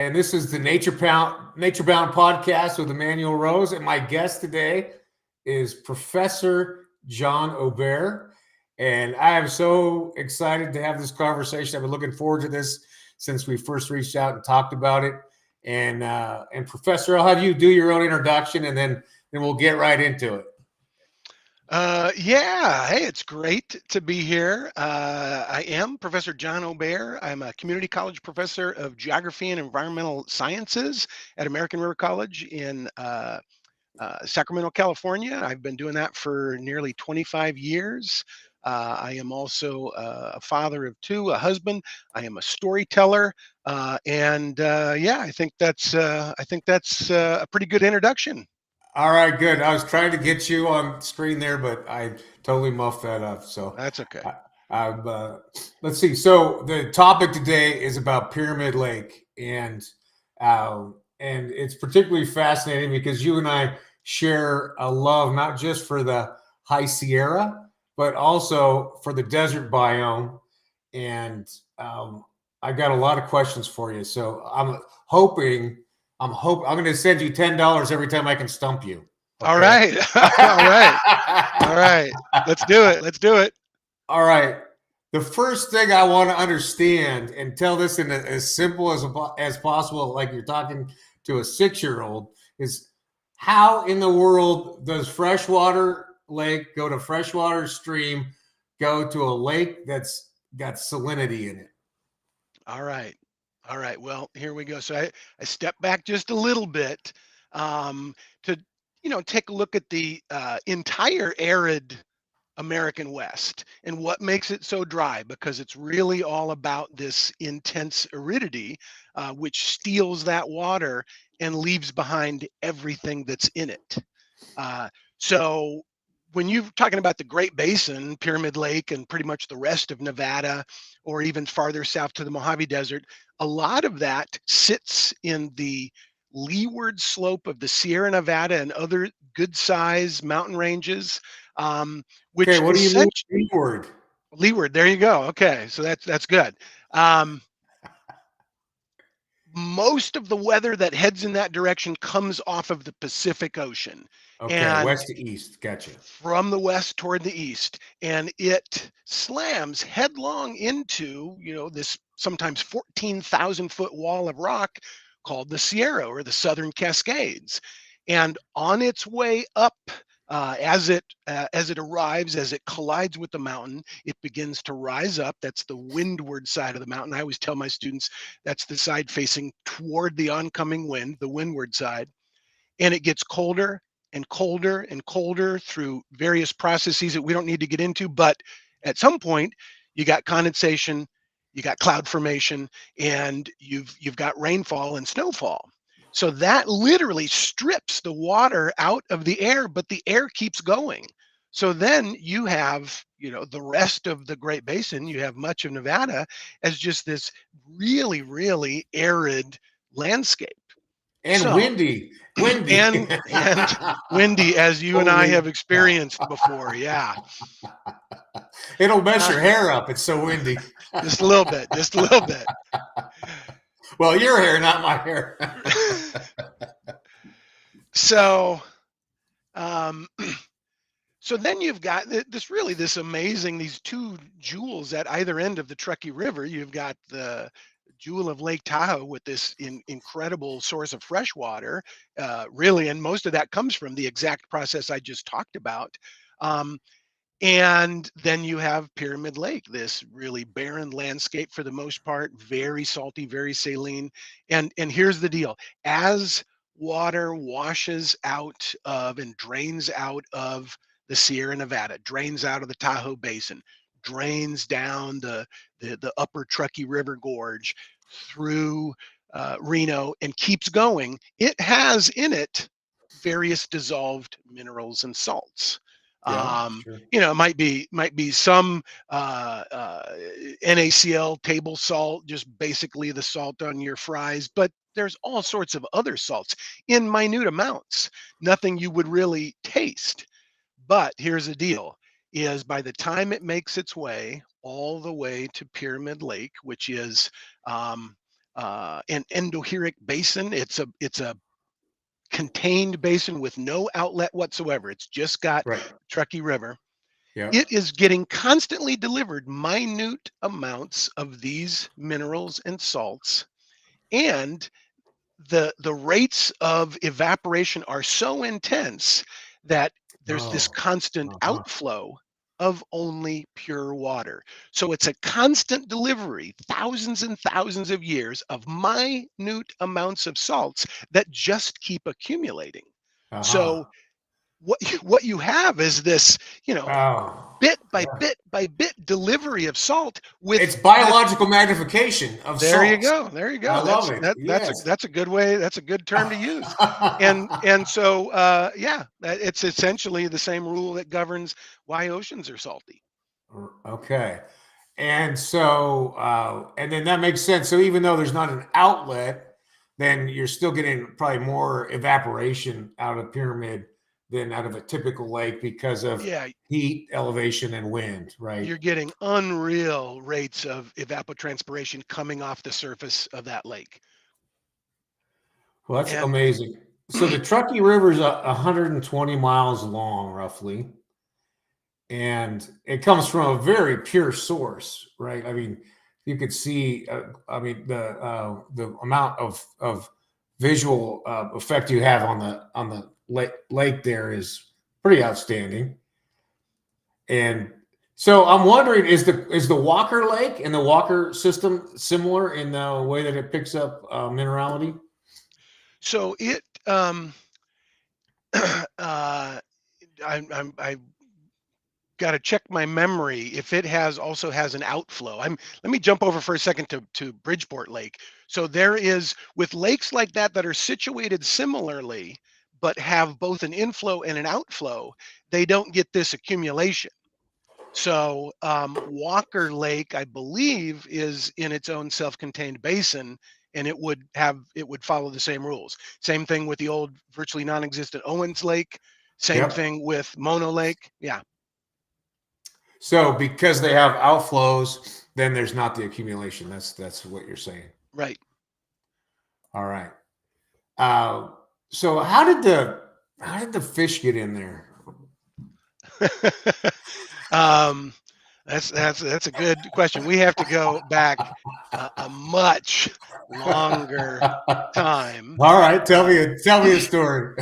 And this is the Nature Bound podcast with Emmanuel Rose. And my guest today is Professor John Aubert. And I am so excited to have this conversation. I've been looking forward to this since we first reached out and talked about it. And Professor, I'll have you do your own introduction, and then we'll get right into it. Yeah, hey, it's great to be here. I am Professor John Aubert. I'm a community college professor of geography and environmental sciences at American River College in Sacramento, California. I've been doing that for nearly 25 years. I am also a father of two, a husband. I am a storyteller, and yeah, I think that's a pretty good introduction. All right, good. I was trying to get you on screen there, but I totally muffed that up. So, That's okay. I, let's see. So the topic today is about Pyramid Lake, and it's particularly fascinating because you and I share a love not just for the High Sierra, but also for the desert biome. And I got a lot of questions for you. So hoping I'm going to send you $10 every time I can stump you. All Okay. right. All right. All right. Let's do it. Let's do it. All right. The first thing I want to understand, and tell this in as simple as possible, like you're talking to a 6-year-old, is how in the world does freshwater lake go to freshwater stream, go to a lake that's got salinity in it? All right. All right. Well, here we go. So I step back just a little bit to, take a look at the entire arid American West and what makes it so dry, because it's really all about this intense aridity, which steals that water and leaves behind everything that's in it. Uh, so when you're talking about the Great Basin, Pyramid Lake, and pretty much the rest of Nevada, or even farther south to the Mojave Desert, a lot of that sits in the leeward slope of the Sierra Nevada and other good size mountain ranges, Okay, which what do you mean essentially leeward? leeward. There you go. Okay, so that's good. Um, Most of the weather that heads in that direction comes off of the Pacific Ocean, Okay, and west to east. Gotcha. from the west toward the east, and it slams headlong into this sometimes 14,000-foot wall of rock called the Sierra, or the Southern Cascades. And on its way up, as it arrives, as it collides with the mountain, it begins to rise up. That's the windward side of the mountain. I always tell my students that's the side facing toward the oncoming wind, the windward side. And it gets colder and colder and colder through various processes that we don't need to get into. But at some point, you got condensation, you got cloud formation, and you've got rainfall and snowfall. So that literally strips the water out of the air, but the air keeps going. So then you have, the rest of the Great Basin, you have much of Nevada as just this really, really arid landscape. And So, windy. Windy. and windy, as you and I Holy have cow. experienced before. Yeah. It'll mess Uh, your hair up. It's so windy. just a little bit, just a little bit. Well, your hair, not my hair. So, um, so then you've got this amazing, these two jewels at either end of the Truckee River. You've got the jewel of Lake Tahoe with this incredible source of fresh water, really, and most of that comes from the exact process I just talked about. Um, And then you have Pyramid Lake, this really barren landscape for the most part, very salty, very saline. And here's the deal. As water washes out of and drains out of the Sierra Nevada, drains out of the Tahoe Basin, drains down the upper Truckee River Gorge through Reno and keeps going, it has in it various dissolved minerals and salts. Yeah, um, sure. it might be some NaCl table salt, just basically the salt on your fries, but there's all sorts of other salts in minute amounts, nothing you would really taste. But here's the deal: is by the time it makes its way all the way to Pyramid Lake, which is um, an endoheric basin. It's a contained basin with no outlet whatsoever. It's just got Right. Truckee River. Yep. It is getting constantly delivered minute amounts of these minerals and salts, and the rates of evaporation are so intense that there's this Oh. constant Uh-huh. outflow of only pure water. So it's a constant delivery, thousands and thousands of years of minute amounts of salts that just keep accumulating. So Uh-huh. what you have is this, Oh. bit by Yeah. bit by bit delivery of salt It's with biological magnification of there you salts. go. There you I go. love That's it. that that's a Yes. that's a good way. That's a good term to use. And so yeah, it's essentially the same rule that governs why oceans are salty. Okay. And so, and then that makes sense. So even though there's not an outlet, then you're still getting probably more evaporation out of pyramid than out of a typical lake because of Yeah, heat, elevation, and wind, right? you're getting unreal rates of evapotranspiration coming off the surface of that lake. Well, that's And amazing. So the Truckee River is 120 miles long, roughly, and it comes from a very pure source, right? I mean, you could see, I mean, the amount of visual effect you have on the lake there is pretty outstanding. And so I'm wondering, is the Walker Lake and the Walker system similar in the way that it picks up minerality? so it I got to check my memory if it has also has an outflow. Let me jump over for a second to Bridgeport Lake. So there is, with lakes like that are situated similarly but have both an inflow and an outflow, they don't get this accumulation. So Walker Lake, I believe, is in its own self-contained basin, and it would follow the same rules. Same thing with the old virtually non-existent Owens Lake. Same Yep. thing with Mono Lake. Yeah, So because they have outflows, then there's not the accumulation. That's what you're saying. right. All right. Uh, so how did the fish get in there? um, that's a good question. We have to go back a much longer time. All right, tell Uh, me a story.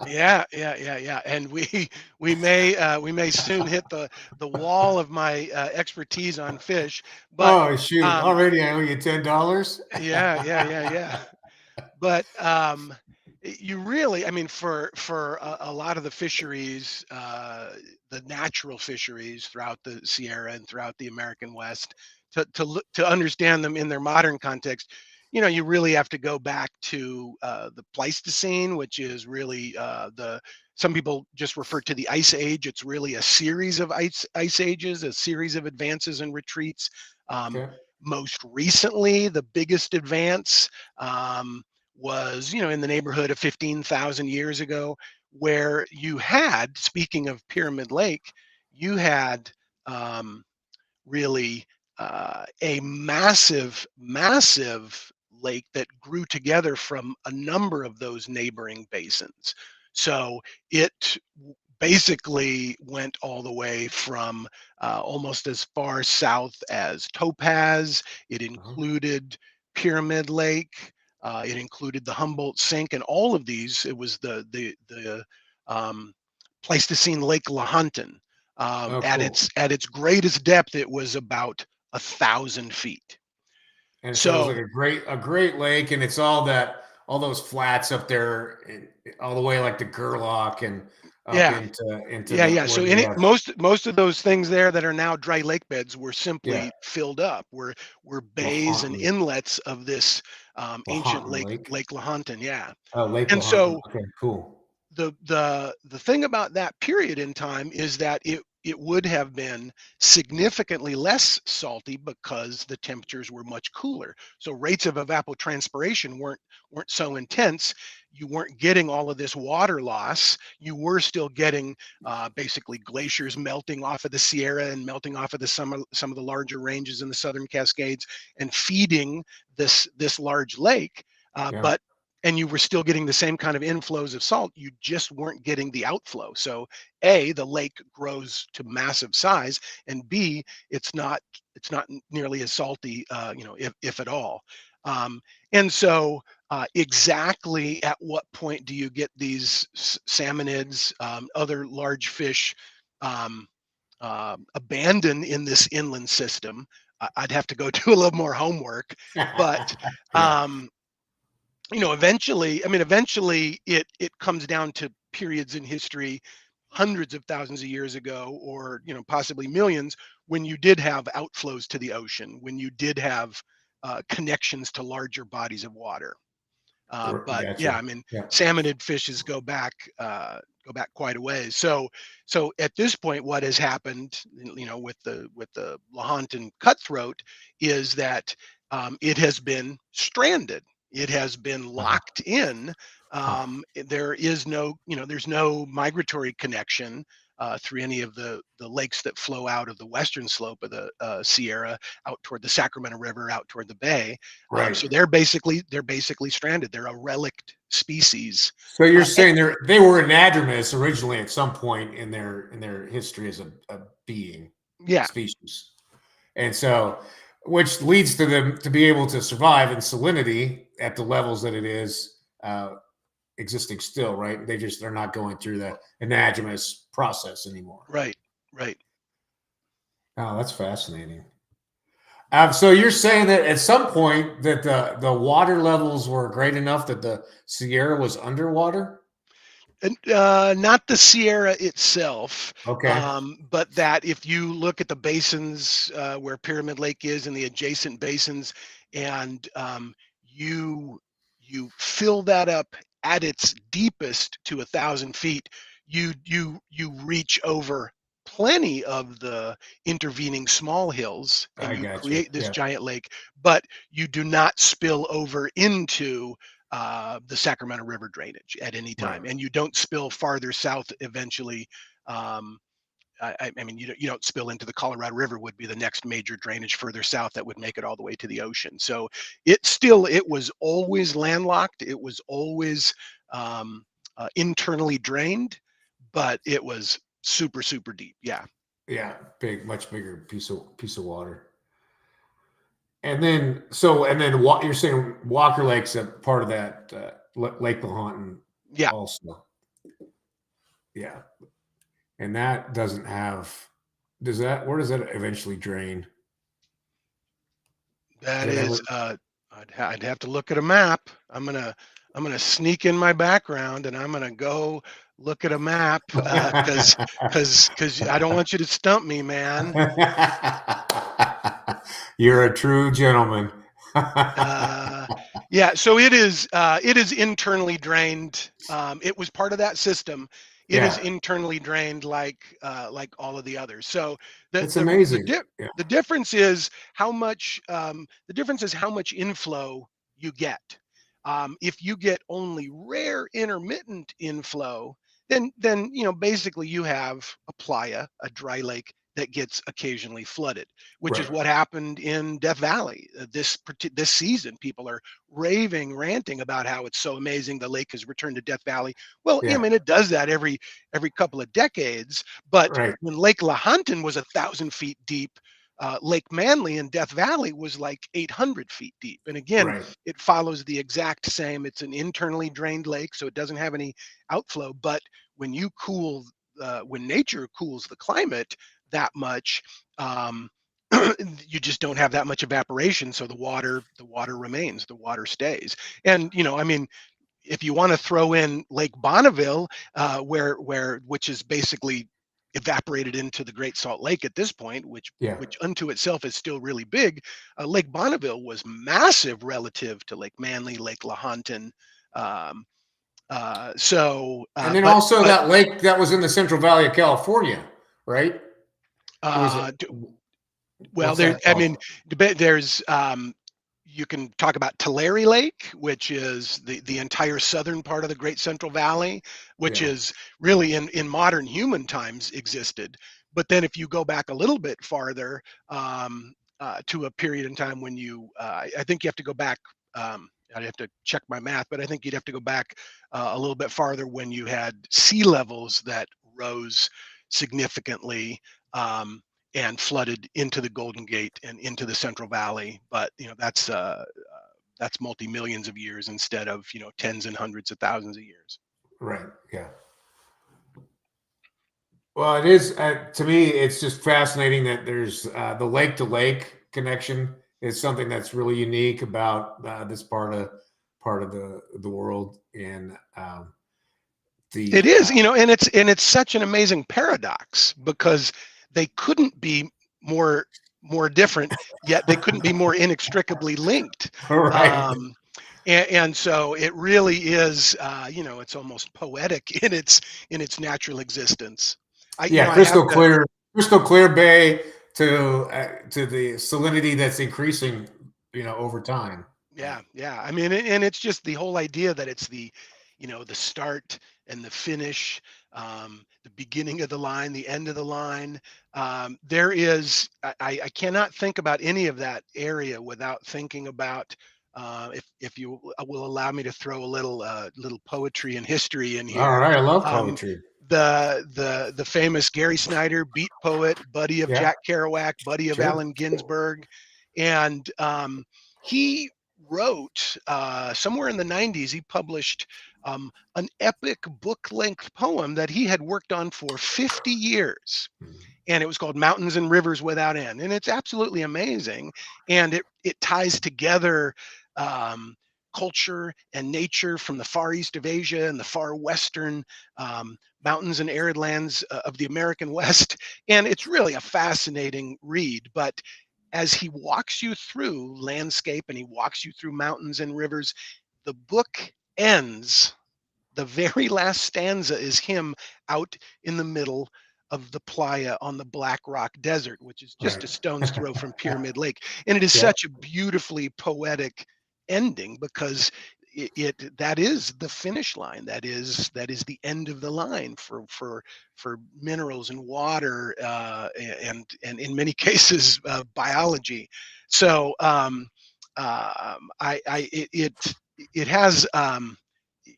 yeah, yeah, yeah, yeah. And we may soon hit the wall of my expertise on fish, but Oh shoot! um, Already I owe you $10. yeah, yeah, yeah, yeah. But you really, I mean, for a lot of the fisheries, the natural fisheries throughout the Sierra and throughout the American West, to understand them in their modern context, you really have to go back to the Pleistocene, which is really the some people just refer to the Ice Age. It's really a series of ice ages, a series of advances and retreats. Um, Okay. Most recently, the biggest advance. Was in the neighborhood of 15,000 years ago, where you had, speaking of Pyramid Lake, you had um, really a massive lake that grew together from a number of those neighboring basins. So it basically went all the way from almost as far south as Topaz. It Uh-huh. included Pyramid Lake. It included the Humboldt Sink, and all of these. It was the Pleistocene Lake Lahontan. Oh, At cool. its greatest depth, it was about 1,000 feet. And so it was like So a great lake, and it's all those flats up there, all the way like to Gerlach and up yeah, into yeah, the yeah. where So you any have most of those things there that are now dry lake beds were yeah, simply filled up. Were bays and Lahontan, inlets of this ancient Lahontan Lake. Lake Lahontan. Yeah, Oh, Lake and Lahontan. so Okay, cool. the thing about that period in time is that it would have been significantly less salty because the temperatures were much cooler. So rates of evapotranspiration weren't so intense. You weren't getting all of this water loss. You were still getting basically glaciers melting off of the Sierra and melting off of some of the larger ranges in the Southern Cascades and feeding this large lake. Yeah. But and you were still getting the same kind of inflows of salt. You just weren't getting the outflow. So A, the lake grows to massive size, and B, it's not nearly as salty, if at all. Um, and so, exactly at what point do you get these salmonids, other large fish, abandon in this inland system? I'd have to go do a little more homework, but Yeah. um, eventually it comes down to periods in history hundreds of thousands of years ago, or possibly millions, when you did have outflows to the ocean, when you did have connections to larger bodies of water. But yeah, Gotcha. I mean, Yeah. salmonid fishes go back quite a ways. So at this point, what has happened, with the Lahontan cutthroat, is that it has been stranded. It has been Uh-huh. locked in. Huh. There's no migratory connection through any of the lakes that flow out of the western slope of the Sierra out toward the Sacramento River, out toward the bay. Right. So they're basically stranded. They're a relict species. So you're Uh, a- saying they were anadromous originally at some point in their history as a being yeah, species, and so which leads to them to be able to survive in salinity at the levels that it is existing still. Right? They're not going through the anadromous process anymore. right, right. Oh, that's fascinating. So you're saying that at some point that the water levels were great enough that the Sierra was underwater? And, not the Sierra itself, Okay. but that if you look at the basins where Pyramid Lake is and the adjacent basins, and you fill that up at its deepest to 1,000 feet, you reach over plenty of the intervening small hills, and I you gotcha. create this Yeah. giant lake, but you do not spill over into the Sacramento River drainage at any Right. time, and you don't spill farther south eventually. Um, I mean, you don't spill into the Colorado River would be the next major drainage further south that would make it all the way to the ocean. So it was always landlocked. It was always internally drained, but it was super, super deep. Yeah. Yeah. Big, much bigger piece of water. And then what you're saying Walker Lake's a part of that Lake Lahontan Yeah. also. Yeah. And that doesn't have does that where does that eventually drain? That Does it is, ever I'd have to look at a map. I'm gonna sneak in my background and I'm gonna go look at a map because I don't want you to stump me, man. You're a true gentleman. Uh, yeah, so it is internally drained. It was part of that system. It is Yeah, internally drained like all of the others. So the it's the the amazing. di- Yeah, the difference is how much inflow you get. If you get only rare intermittent inflow, then basically you have a playa, a dry lake that gets occasionally flooded, which is right. what happened in Death Valley this season. People are raving, ranting about how it's so amazing the lake has returned to Death Valley. Well, I Yeah, mean, it does that every couple of decades. But right, when Lake Lahontan was 1,000 feet deep, Lake Manly in Death Valley was like 800 feet deep. And again, right. it follows the exact same. It's an internally drained lake, so it doesn't have any outflow. But when when nature cools the climate that much, um, you just don't have that much evaporation, so the water remains, the water stays. And I mean, if you want to throw in Lake Bonneville, which is basically evaporated into the Great Salt Lake at this point, which Yeah. which unto itself is still really big. Lake Bonneville was massive relative to Lake Manly, Lake Lahontan. Um, And then but also that lake that was in the Central Valley of California, right? It was a, Well, what's that I called? mean, there's you can talk about Tulare Lake, which is the entire southern part of the Great Central Valley, which Yeah. is really in modern human times existed. But then if you go back a little bit farther to a period in time when I think you have to go back. I'd have to check my math, but I think you'd have to go back a little bit farther when you had sea levels that rose significantly. And flooded into the Golden Gate and into the Central Valley. But that's multi millions of years instead of tens and hundreds of thousands of years. Right. Yeah. Well, it is to me. It's just fascinating that there's the lake to lake connection is something that's really unique about this part of the world, and It the is, and it's such an amazing paradox because they couldn't be more more different, yet they couldn't be more inextricably linked. right. And so it really is, it's almost poetic in its natural existence. Yeah, I have to. crystal clear bay to the salinity that's increasing, over time. Yeah, yeah. I mean, and it's just the whole idea that it's the start and the finish, the beginning of the line, the end of the line. There is, I cannot think about any of that area without thinking about, if you will allow me to throw a little poetry and history in All here. right, I love Um, poetry. the famous Gary Snyder, beat poet, buddy of Yeah, Jack Kerouac, buddy of sure. Allen Ginsberg, and he wrote somewhere in the 90s. He published an epic book-length poem that he had worked on for 50 years, Mhm. and it was called Mountains and Rivers Without End, and it's absolutely amazing. And it ties together um, culture and nature from the far east of Asia and the far western mountains and arid lands of the American West. And it's really a fascinating read. But as he walks you through landscape and he walks you through mountains and rivers, the book ends. The very last stanza is him out in the middle of the playa on the Black Rock Desert, which is just Right. a stone's throw from Pyramid Lake. And it is Yeah, such a beautifully poetic ending because that is the finish line. That is the end of the line for minerals and water, and in many cases biology. So it has,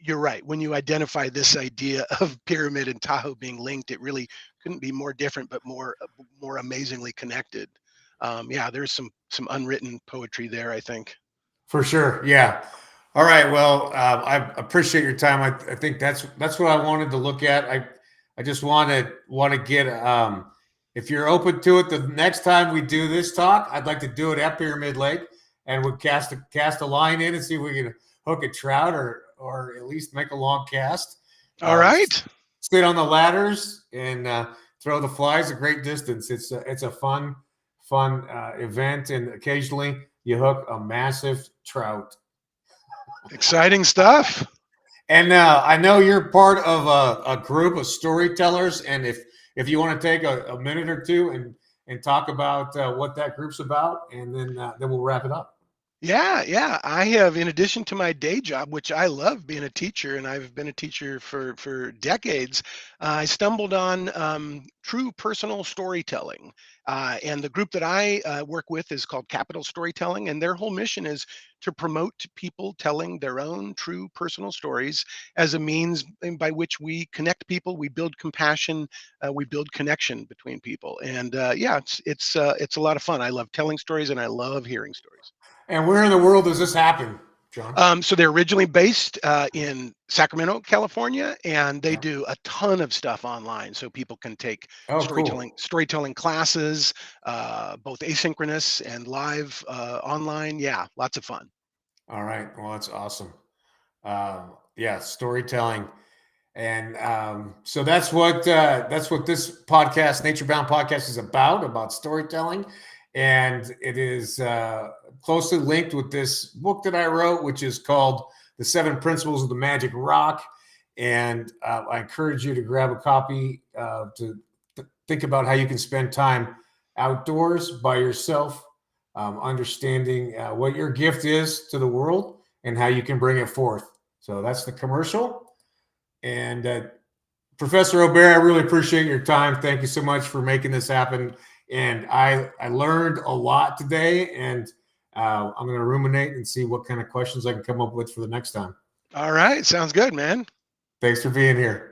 you're right. When you identify this idea of Pyramid and Tahoe being linked, it really couldn't be more different, but more amazingly connected. Yeah, there's some unwritten poetry there, I think. for sure. Yeah. All right. Well, I appreciate your time. I think that's what I wanted to look at. I just want to get if you're open to it, the next time we do this talk, I'd like to do it at Pyramid Lake, and we'll cast a line in and see if we can hook a trout or at least make a long cast. All Um, right. Sit on the ladders and throw the flies a great distance. It's a fun event, and occasionally you hook a massive trout. Exciting stuff. And I know you're part of a group of storytellers, and if you want to take a minute or two and talk about what that group's about, and then we'll wrap it up. Yeah, yeah. I have, in addition to my day job, which I love being a teacher, and I've been a teacher for decades, I stumbled on true personal storytelling. And the group that I work with is called Capital Storytelling, and their whole mission is to promote people telling their own true personal stories as a means by which we connect people, we build compassion, we build connection between people. And yeah, it's a lot of fun. I love telling stories, and I love hearing stories. And where in the world does this happen, John? So they're originally based in Sacramento, California, and they Yeah. do a ton of stuff online, so people can take Oh, storytelling cool. storytelling classes, both asynchronous and live online. Yeah, lots of fun. All right. Well, that's awesome. Yeah, storytelling. And so that's what this podcast, Nature Bound Podcast, is about storytelling, and it is closely linked with this book that I wrote, which is called "The Seven Principles of the Magic Rock." And I encourage you to grab a copy to think about how you can spend time outdoors by yourself, understanding what your gift is to the world and how you can bring it forth. So that's the commercial. And Professor Aubert, I really appreciate your time. Thank you so much for making this happen. And I learned a lot today, and I'm going to ruminate and see what kind of questions I can come up with for the next time. All right. Sounds good, man. Thanks for being here.